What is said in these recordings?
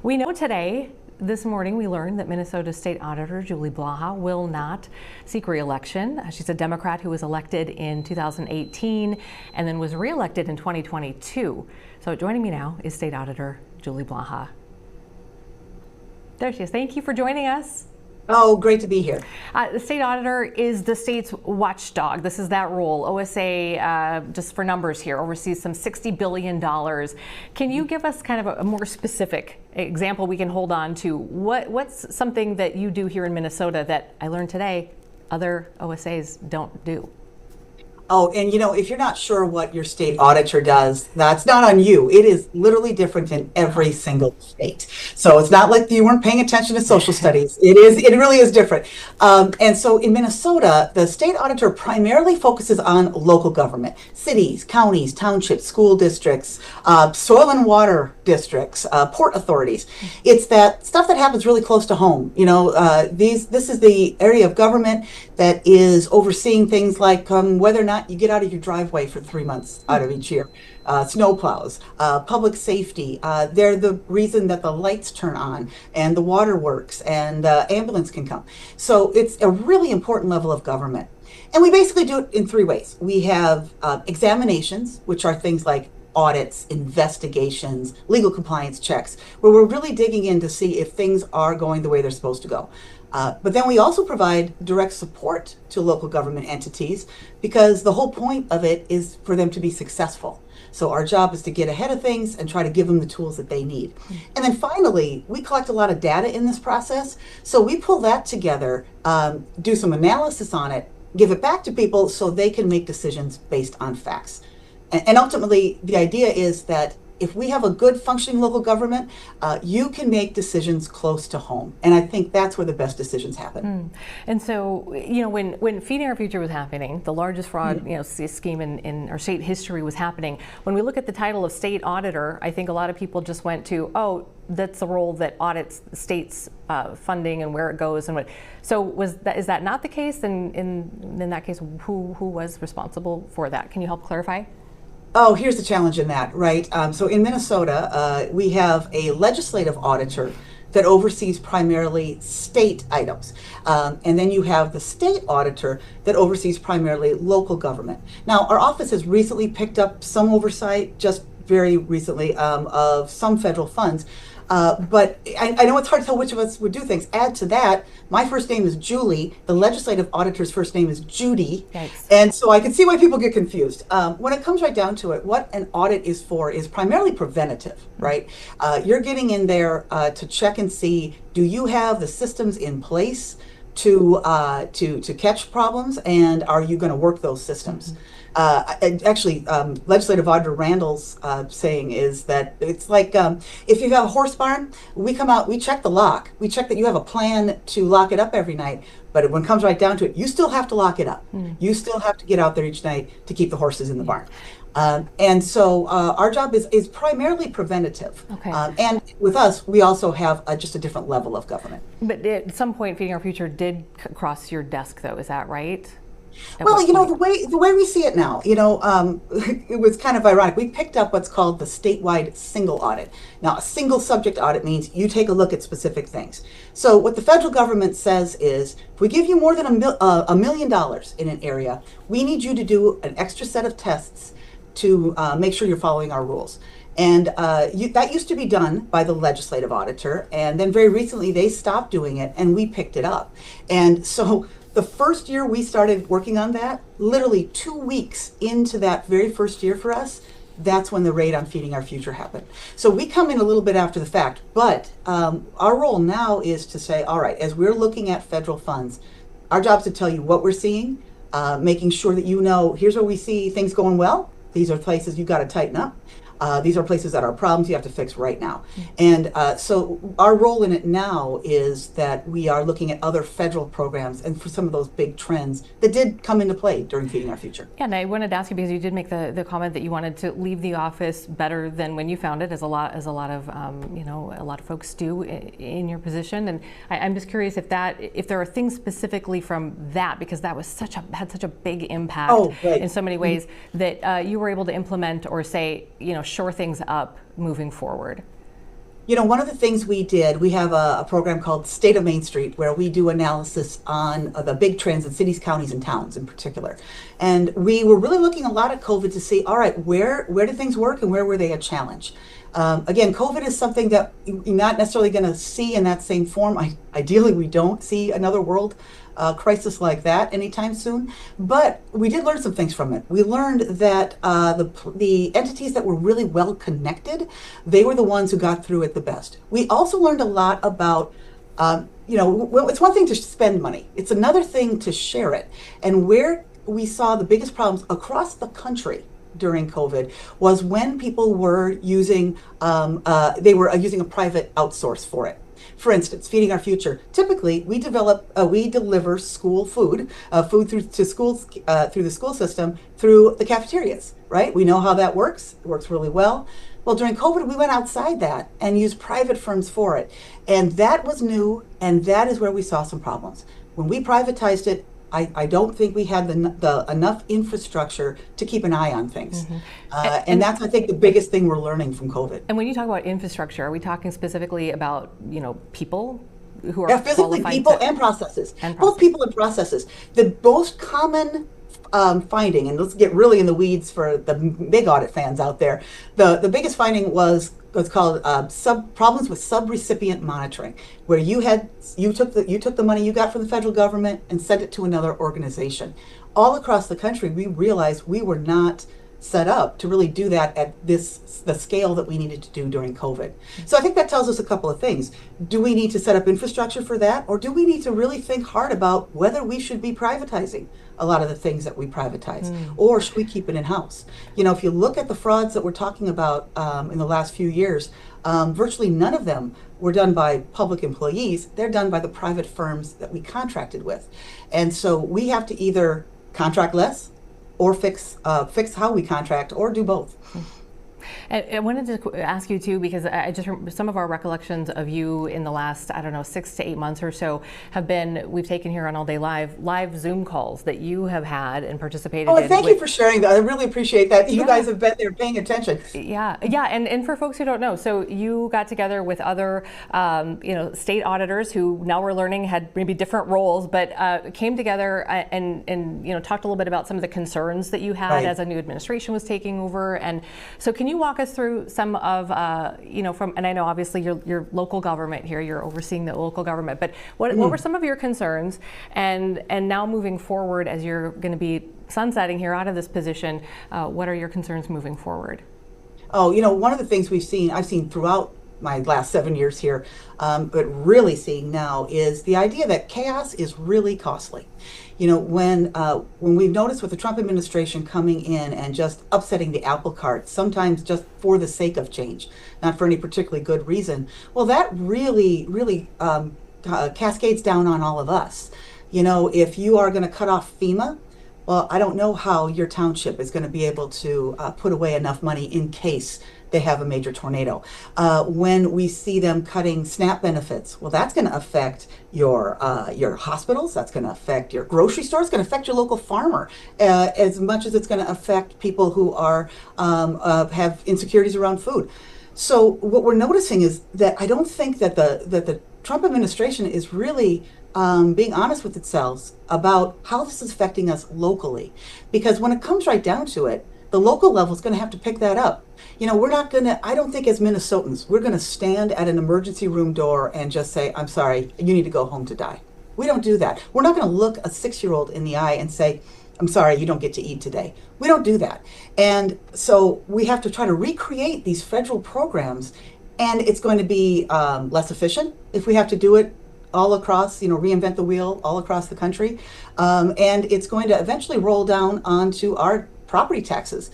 We know this morning, we learned that Minnesota State Auditor Julie Blaha will not seek re-election. She's a Democrat who was elected in 2018 and then was re-elected in 2022. So joining me now is State Auditor Julie Blaha. There she is. Thank you for joining us. Oh, great to be here. The state auditor is the state's watchdog. This is that role. OSA, just for numbers here, oversees some $60 billion. Can you give us kind of a more specific example we can hold on to? What's something that you do here in Minnesota that I learned today other OSAs don't do? Oh, and if you're not sure what your state auditor does, that's not on you. It is literally different in every single state. So it's not like you weren't paying attention to social studies. It really is different. And so in Minnesota, the state auditor primarily focuses on local government, cities, counties, townships, school districts, soil and water districts, port authorities. It's that stuff that happens really close to home. This is the area of government that is overseeing things like whether or not you get out of your driveway for 3 months out of each year, snow plows, public safety. They're the reason that the lights turn on and the water works and ambulance can come. So it's a really important level of government. And we basically do it in 3 ways. We have examinations, which are things like audits, investigations, legal compliance checks, where we're really digging in to see if things are going the way they're supposed to go. But then we also provide direct support to local government entities because the whole point of it is for them to be successful. So our job is to get ahead of things and try to give them the tools that they need. And then finally, we collect a lot of data in this process. So we pull that together, do some analysis on it, give it back to people so they can make decisions based on facts. And ultimately, the idea is that if we have a good functioning local government, you can make decisions close to home. And I think that's where the best decisions happen. And so, when Feeding Our Future was happening, the largest fraud scheme in our state history was happening. When we look at the title of state auditor, I think a lot of people just went to, oh, that's the role that audits the state's funding and where it goes and what. So is that not the case? And in that case, who was responsible for that? Can you help clarify? Oh, here's the challenge in that, right? So in Minnesota, we have a legislative auditor that oversees primarily state items. And then you have the state auditor that oversees primarily local government. Now, our office has recently picked up some oversight, just very recently, of some federal funds. But I know it's hard to tell which of us would do things. Add to that, my first name is Julie. The legislative auditor's first name is Judy. Yikes. And so I can see why people get confused. When it comes right down to it, what an audit is for is primarily preventative, right? You're getting in there to check and see, do you have the systems in place to catch problems, and are you going to work those systems? Actually, Legislative Auditor Randall's saying is that it's like if you have a horse barn, we come out, we check the lock, we check that you have a plan to lock it up every night, but when it comes right down to it, you still have to lock it up. You still have to get out there each night to keep the horses in the barn. And so our job is primarily preventative. Okay. And with us, we also have just a different level of government. But at some point, Feeding Our Future did cross your desk, though. Is that right? Well, the way we see it now, it was kind of ironic. We picked up what's called the statewide single audit. Now, a single subject audit means you take a look at specific things. So what the federal government says is, if we give you more than $1 million in an area, we need you to do an extra set of tests to make sure you're following our rules. And that used to be done by the legislative auditor. And then very recently, they stopped doing it and we picked it up. And so the first year we started working on that, literally 2 weeks into that very first year for us, that's when the raid on Feeding Our Future happened. So we come in a little bit after the fact, but our role now is to say, all right, as we're looking at federal funds, our job is to tell you what we're seeing, making sure that here's where we see things going well. These are places you've got to tighten up. These are places that are problems you have to fix right now. And so our role in it now is that we are looking at other federal programs and for some of those big trends that did come into play during Feeding Our Future. Yeah, and I wanted to ask you, because you did make the comment that you wanted to leave the office better than when you found it, as a lot of folks do in your position. And I'm just curious if there are things specifically from that, because that was had such a big impact in so many ways, that you were able to implement or say, shore things up moving forward. One of the things we did, we have a program called State of Main Street where we do analysis on the big trends in cities, counties, and towns in particular. And we were really looking a lot at COVID to see, all right, where did things work and where were they a challenge? Again, COVID is something that you're not necessarily going to see in that same form. Ideally, we don't see another world crisis like that anytime soon. But we did learn some things from it. We learned that the entities that were really well connected, they were the ones who got through it the best. We also learned a lot about it's one thing to spend money. It's another thing to share it. And where we saw the biggest problems across the country during COVID was when people were using using a private outsource for it. For instance, Feeding Our Future. Typically, we deliver school food to schools through the school system through the cafeterias. Right? We know how that works. It works really well. Well, during COVID, we went outside that and used private firms for it, and that was new, and that is where we saw some problems. When we privatized it, I don't think we had the enough infrastructure to keep an eye on things. Mm-hmm. And that's, I think, the biggest thing we're learning from COVID. And when you talk about infrastructure, are we talking specifically about, people who are physically people and processes? Both people and processes. The most common finding, and let's get really in the weeds for the big audit fans out there, the biggest finding was what's called problems with subrecipient monitoring, where you took the money you got from the federal government and sent it to another organization. All across the country, we realized we were not set up to really do that at the scale that we needed to do during COVID. So I think that tells us a couple of things. Do we need to set up infrastructure for that, or do we need to really think hard about whether we should be privatizing a lot of the things that we privatize, or should we keep it in-house? If you look at the frauds that we're talking about in the last few years, virtually none of them were done by public employees. They're done by the private firms that we contracted with. And so we have to either contract less or fix how we contract, or do both. And I wanted to ask you too, because I just remember some of our recollections of you in the last, 6 to 8 months or so have been, we've taken here on All Day live Zoom calls that you have had and participated in. Thank you for sharing that. I really appreciate that. You guys have been there paying attention. Yeah. And for folks who don't know, so you got together with other, state auditors who now we're learning had maybe different roles, but came together and talked a little bit about some of the concerns that you had as a new administration was taking over. And so can you walk us through some of, and I know obviously your local government here, you're overseeing the local government, but what were some of your concerns, and now moving forward as you're going to be sunsetting here out of this position, what are your concerns moving forward? One of the things I've seen throughout my last 7 years here, but really seeing now is the idea that chaos is really costly. When we've noticed with the Trump administration coming in and just upsetting the apple cart, sometimes just for the sake of change, not for any particularly good reason, well, that really, really cascades down on all of us. If you are going to cut off FEMA, well, I don't know how your township is going to be able to put away enough money in case they have a major tornado. When we see them cutting SNAP benefits, well, that's going to affect your hospitals, that's going to affect your grocery stores, it's going to affect your local farmer, as much as it's going to affect people who are have insecurities around food. So what we're noticing is that I don't think that the Trump administration is really being honest with itself about how this is affecting us locally. Because when it comes right down to it, the local level is going to have to pick that up. We're not going to, I don't think as Minnesotans, we're going to stand at an emergency room door and just say, I'm sorry, you need to go home to die. We don't do that. We're not going to look a 6-year-old in the eye and say, I'm sorry, you don't get to eat today. We don't do that. And so we have to try to recreate these federal programs, and it's going to be less efficient if we have to do it all across, reinvent the wheel all across the country. And it's going to eventually roll down onto our property taxes,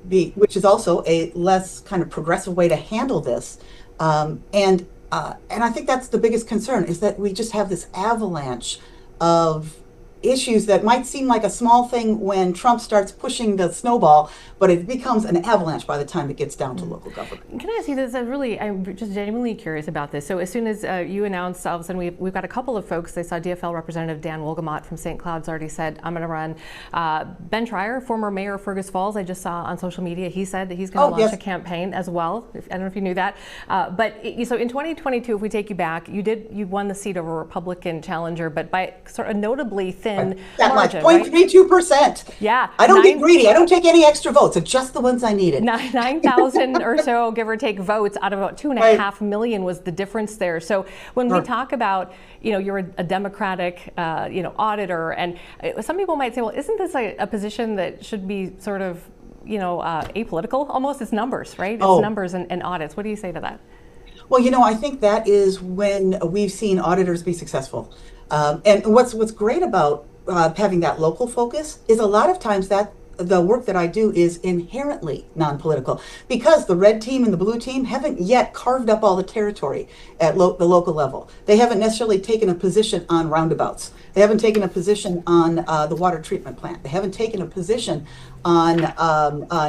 which is also a less kind of progressive way to handle this. And I think that's the biggest concern, is that we just have this avalanche of issues that might seem like a small thing when Trump starts pushing the snowball, but it becomes an avalanche by the time it gets down to local government. Can I ask you this? I'm just genuinely curious about this. So as soon as you announced, all of a sudden we've got a couple of folks. I saw DFL Representative Dan Wolgamott from St. Cloud's already said, I'm going to run. Ben Trier, former mayor of Fergus Falls, I just saw on social media, he said that he's going to launch a campaign as well. I don't know if you knew that. So in 2022, if we take you back, you won the seat over a Republican challenger, but by sort of notably thin that margin, much, 0.32%. Yeah. I don't get greedy. I don't take any extra votes. It's just the ones I needed. 9,000 or so, give or take, votes out of about 2.5 million was the difference there. So when we talk about, you're a Democratic, auditor, and some people might say, well, isn't this a position that should be sort of, apolitical almost? It's numbers, right? It's numbers and audits. What do you say to that? Well, I think that is when we've seen auditors be successful. And what's great about having that local focus is a lot of times that the work that I do is inherently non-political, because the red team and the blue team haven't yet carved up all the territory at the local level. They haven't necessarily taken a position on roundabouts. They haven't taken a position on the water treatment plant. They haven't taken a position on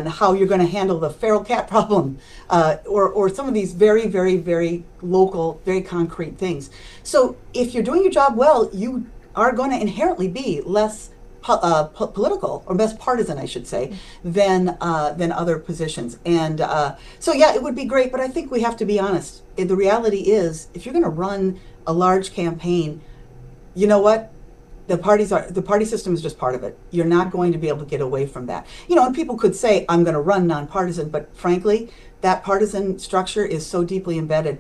how you're going to handle the feral cat problem, or some of these very, very, very local, very concrete things. So if you're doing your job well, you are going to inherently be less political, or less partisan, I should say, than other positions. And so yeah, it would be great, but I think we have to be honest. The reality is, if you're going to run a large campaign, you know what? The party system is just part of it. You're not going to be able to get away from that. And people could say, I'm going to run nonpartisan, but frankly, that partisan structure is so deeply embedded.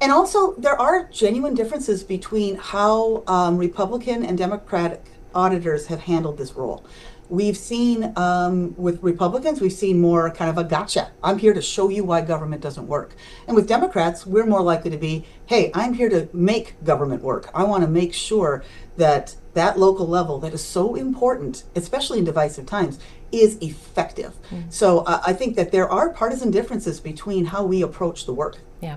And also, there are genuine differences between how Republican and Democratic auditors have handled this role. We've seen with Republicans, we've seen more kind of a gotcha. I'm here to show you why government doesn't work. And with Democrats, we're more likely to be, hey, I'm here to make government work. I want to make sure that that local level that is so important, especially in divisive times, is effective. So I think that there are partisan differences between how we approach the work. Yeah,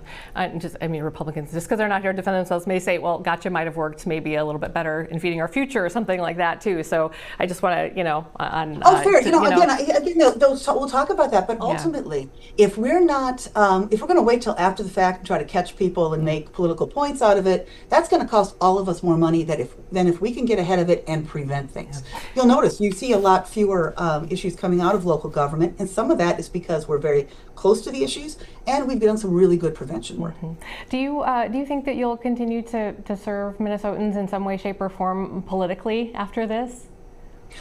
Republicans, just because they're not here to defend themselves, may say, well, gotcha might have worked maybe a little bit better in feeding our future or something like that too. So I just want to, fair. Again, we'll talk about that. But ultimately, if we're not, if we're going to wait till after the fact and try to catch people and make political points out of it, that's going to cost all of us more money than if we can get ahead of it and prevent things. You'll notice you see a lot fewer issues coming out of local government, and some of that is because we're very close to the issues, and we've done some really good prevention work. Do you think that you'll continue to serve Minnesotans in some way, shape, or form politically after this?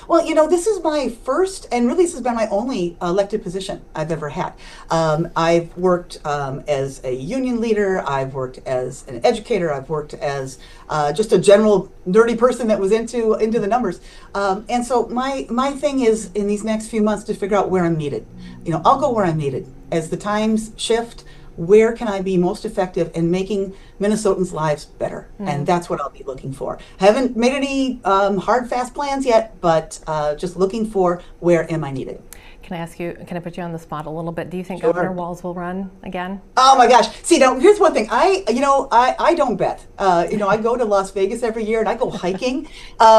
Well, this is my first, and really this has been my only elected position I've ever had. I've worked as a union leader, I've worked as an educator, I've worked as just a general nerdy person that was into the numbers. And so my thing is, in these next few months, to figure out where I'm needed. I'll go where I'm needed. As the times shift, where can I be most effective in making Minnesotans' lives better? And that's what I'll be looking for. Haven't made any hard, fast plans yet, but just looking for where am I needed. Can I put you on the spot a little bit? Do you think Governor Walz will run again? Oh my gosh. See, now here's one thing. I don't bet. I go to Las Vegas every year and I go hiking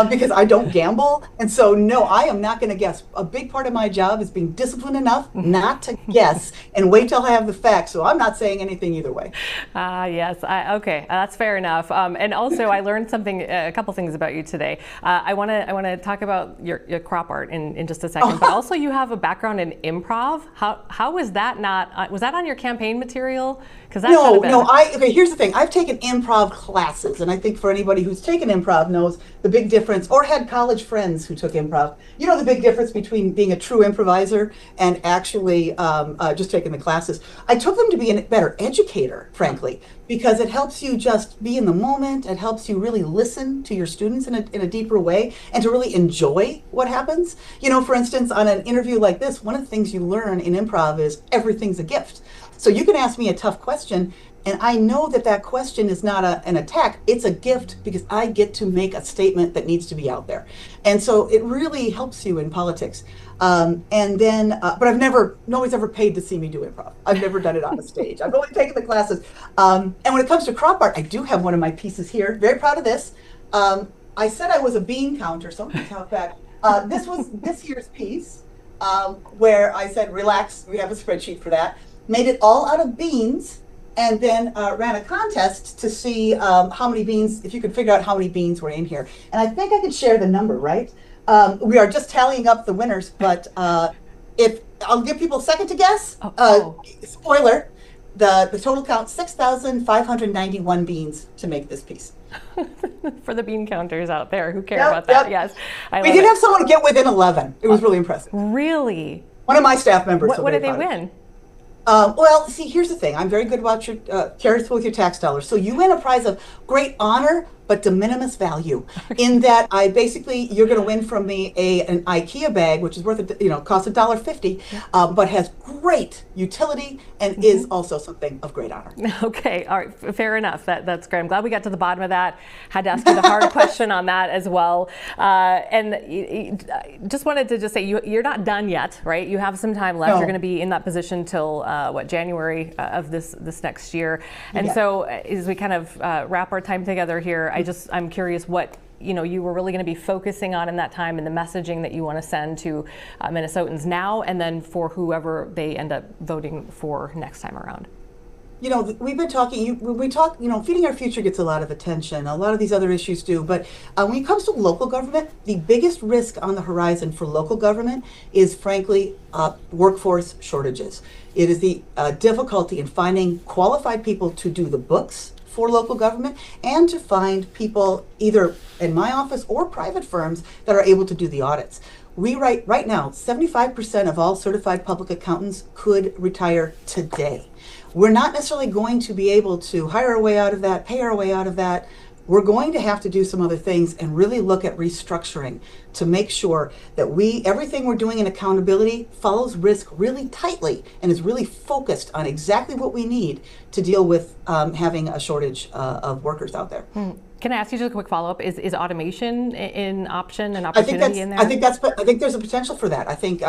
because I don't gamble. And so, no, I am not going to guess. A big part of my job is being disciplined enough not to guess and wait till I have the facts. So I'm not saying anything either way. Yes. Okay. That's fair enough. And also, I learned a couple things about you today. I want to talk about your crop art in just a second, but also you have a background in improv. How was that not? Was that on your campaign material? Because no. Okay. Here's the thing. I've taken improv classes, and I think for anybody who's taken improv knows the big difference, or had college friends who took improv. The big difference between being a true improviser and actually just taking the classes. I took them to be a better educator, frankly, because it helps you just be in the moment. It helps you really listen to your students in a deeper way and to really enjoy what happens. For instance, on an interview like this, one of the things you learn in improv is everything's a gift. So you can ask me a tough question, and I know that question is not an attack. It's a gift because I get to make a statement that needs to be out there. And so it really helps you in politics. But nobody's ever paid to see me do improv. I've never done it on a stage. I've only taken the classes. And when it comes to crop art, I do have one of my pieces here. Very proud of this. I said I was a bean counter, so I'm going to count back. This was this year's piece where I said, relax, we have a spreadsheet for that. Made it all out of beans and then ran a contest to see how many beans, if you could figure out how many beans were in here. And I think I could share the number, right? We are just tallying up the winners, but if I'll give people a second to guess. Spoiler, the total count, 6,591 beans to make this piece. For the bean counters out there who care about that, yes. We did have someone get within 11. It was really impressive. Really? One of my staff members. What did they win? Well, see, here's the thing. I'm very good about your careful with your tax dollars. So you win a prize of great honor, but de minimis value. In that, you're going to win from me an IKEA bag, which is worth costs $1.50, but has great utility and is also something of great honor. Okay, all right, fair enough. That's great. I'm glad we got to the bottom of that. Had to ask you the hard question on that as well. And just wanted to say you're not done yet, right? You have some time left. No. You're going to be in that position till January of this next year. And so as we kind of wrap our time together here, I'm curious what you were really going to be focusing on in that time and the messaging that you want to send to Minnesotans now and then for whoever they end up voting for next time around. We've been talking, Feeding Our Future gets a lot of attention. A lot of these other issues do. But when it comes to local government, the biggest risk on the horizon for local government is, frankly, workforce shortages. It is the difficulty in finding qualified people to do the books for local government and to find people either in my office or private firms that are able to do the audits. Right now, 75% of all certified public accountants could retire today. We're not necessarily going to be able to hire our way out of that, pay our way out of that. We're going to have to do some other things and really look at restructuring to make sure that everything we're doing in accountability follows risk really tightly and is really focused on exactly what we need to deal with having a shortage of workers out there. Can I ask you just a quick follow-up? Is automation an opportunity in there? I think there's a potential for that. I think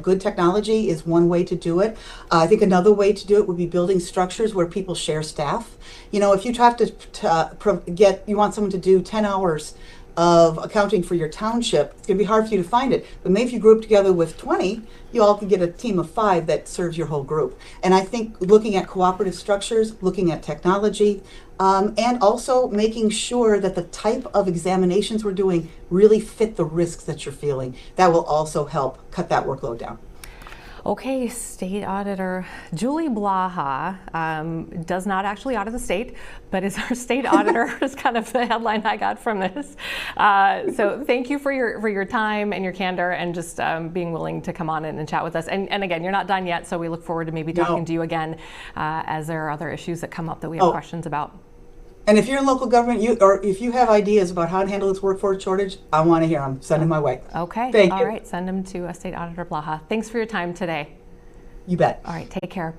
good technology is one way to do it. I think another way to do it would be building structures where people share staff. If you have to you want someone to do 10 hours of accounting for your township, it's going to be hard for you to find it. But maybe if you group together with 20, you all can get a team of 5 that serves your whole group. And I think looking at cooperative structures, looking at technology, and also making sure that the type of examinations we're doing really fit the risks that you're feeling. That will also help cut that workload down. Okay, State Auditor Julie Blaha does not actually audit the state, but is our state auditor is kind of the headline I got from this. So thank you for your time and your candor and just being willing to come on and chat with us. And again, you're not done yet, so we look forward to maybe talking to you again as there are other issues that come up that we have questions about. And if you're in local government, or if you have ideas about how to handle this workforce shortage, I want to hear them. Send them my way. Okay. Thank you. All right. Send them to State Auditor Blaha. Thanks for your time today. You bet. All right. Take care.